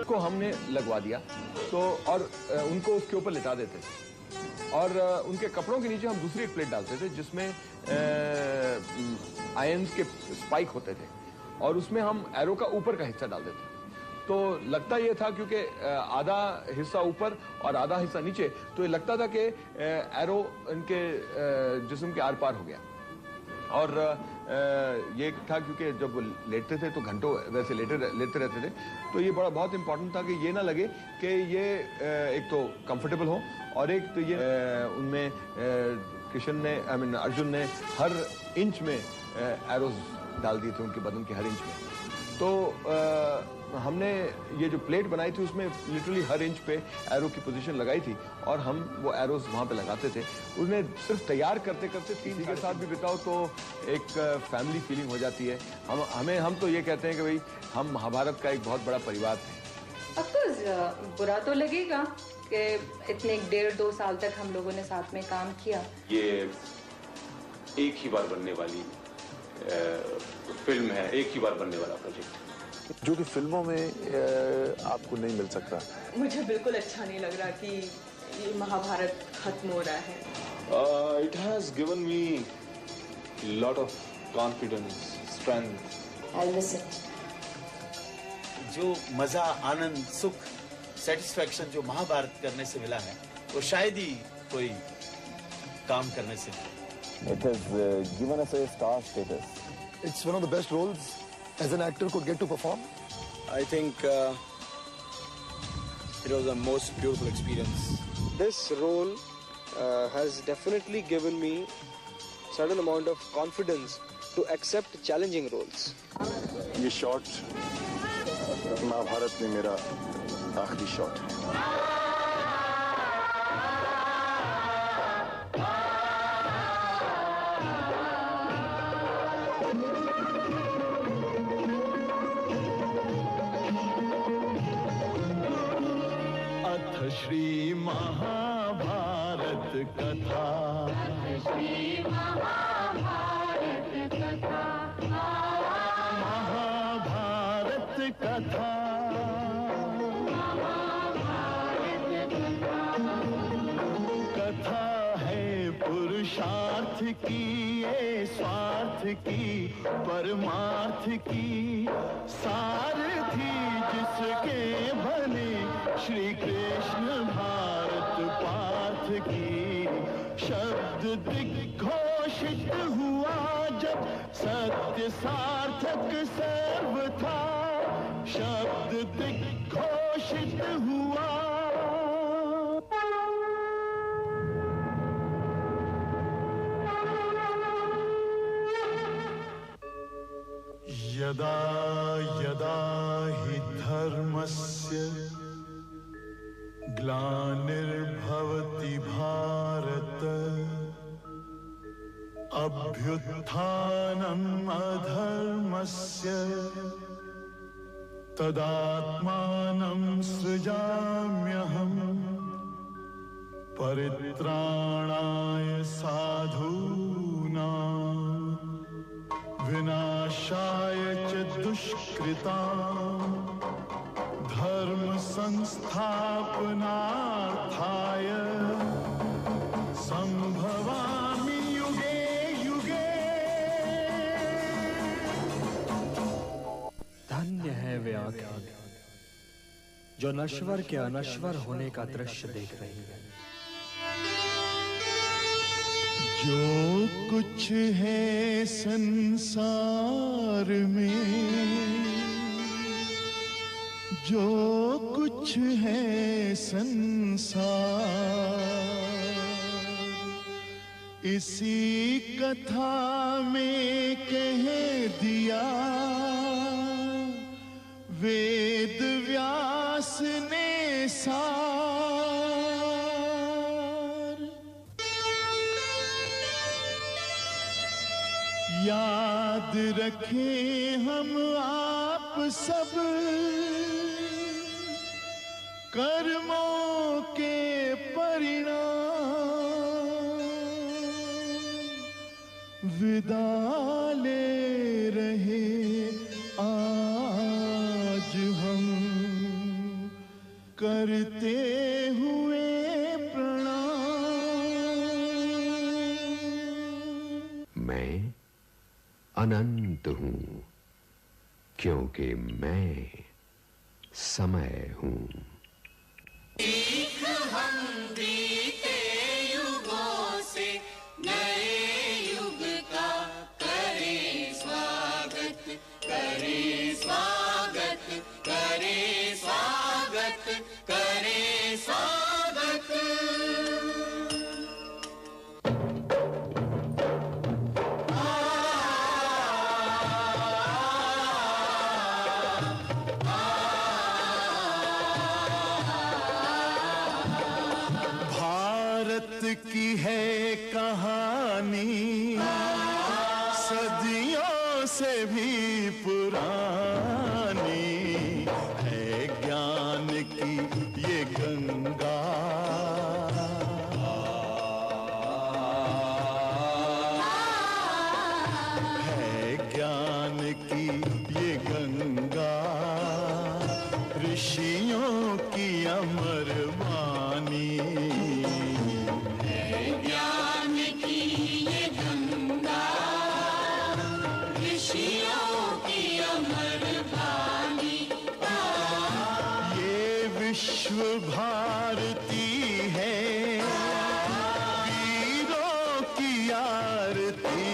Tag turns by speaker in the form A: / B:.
A: को हमने लगवा दिया तो और उनको उसके ऊपर लिटा देते थे और उनके कपड़ों के नीचे हम दूसरी एक प्लेट डालते थे जिसमें आयंस के स्पाइक होते थे और उसमें हम एरो का ऊपर का हिस्सा डाल देते थे। तो लगता ये था क्योंकि आधा हिस्सा ऊपर और आधा हिस्सा नीचे, तो ये लगता था कि एरो इनके जिस्म के आर पार हो गया। और ये था क्योंकि जब वो लेटते थे तो घंटों वैसे लेटे रहते थे, तो ये बहुत इंपॉर्टेंट था कि ये ना लगे कि ये एक तो कंफर्टेबल हो और एक तो ये उनमें किशन ने अर्जुन ने हर इंच में एरोज डाल दिए थे उनके बदन के हर इंच में। तो हमने ये जो प्लेट बनाई थी उसमें लिटरली हर इंच पे एरो की पोजीशन लगाई थी और हम वो एरोज वहाँ पे लगाते थे। उन्हें सिर्फ तैयार करते करते 3 के साथ भी बिताओ तो एक फैमिली फीलिंग हो जाती है। हम तो ये कहते हैं कि भाई हम महाभारत का एक बहुत बड़ा परिवार थे।
B: अफकोर्स बुरा तो लगेगा कि इतने 1.5-2 साल तक हम लोगों ने साथ में काम किया।
C: ये एक ही बार बनने वाली फिल्म है, एक ही बार बनने वाला प्रोजेक्ट
D: जो कि फिल्मों में आपको नहीं मिल सकता।
E: मुझे बिल्कुल अच्छा नहीं लग रहा कि ये महाभारत खत्म हो रहा है।
F: It has given me lot of confidence, strength.
B: I'll miss it.
G: जो मजा, आनंद, सुख, सेटिस्फैक्शन जो महाभारत करने से मिला है वो शायद ही कोई काम करने से।
D: It has given us a star status.
H: It's one of the best roles as an actor could get to perform.
I: I think it was the most beautiful experience.
J: This role has definitely given me certain amount of confidence to accept challenging roles.
D: ये shot Mahabharat में मेरा आखिरी shot है।
K: श्री महाभारत कथा, श्री महाभारत कथा, महाभारत कथा, कथा है पुरुषार्थ की, ये स्वार्थ की, परमार्थ की, सारथी जिसके बने श्री कृष्ण भारत पार्थ की। शब्द दिग्घोषित हुआ जब सत्य सार्थक सर्व था, शब्द दिग्घोषित हुआ। यदा यदा हि धर्मस्य ग्लानिर्भवति भारत, अभ्युत्थानम् अधर्मस्य तदात्मानं सृजाम्यहम्, परित्राणाय साधूनां विनाशाय च दुष्कृतां, धर्म संस्थापनार्थाय संभवामि युगे युगे।
L: धन्य है वे आंखें जो नश्वर के अनश्वर होने का दृश्य देख रही है।
K: जो कुछ है संसार में, जो कुछ है संसार, इसी कथा में कह दिया वेद व्यास ने सार। याद रखें हम आप सब कर्मों के परिणाम, विदा ले रहे आज हम करते हुए प्रणाम।
M: मैं अनंत हूँ क्योंकि मैं समय हूँ।
N: हम बीते युगों से नए युग का करें स्वागत, करें स्वागत, करें स्वागत, करें स्वागत।
K: की है कहानी सदियों से भी पुरानी, है ज्ञान की ये गंगा, है ज्ञान की ये गंगा, ऋषियों की अमर वाणी। विश्व भारती है वीरों की आरती।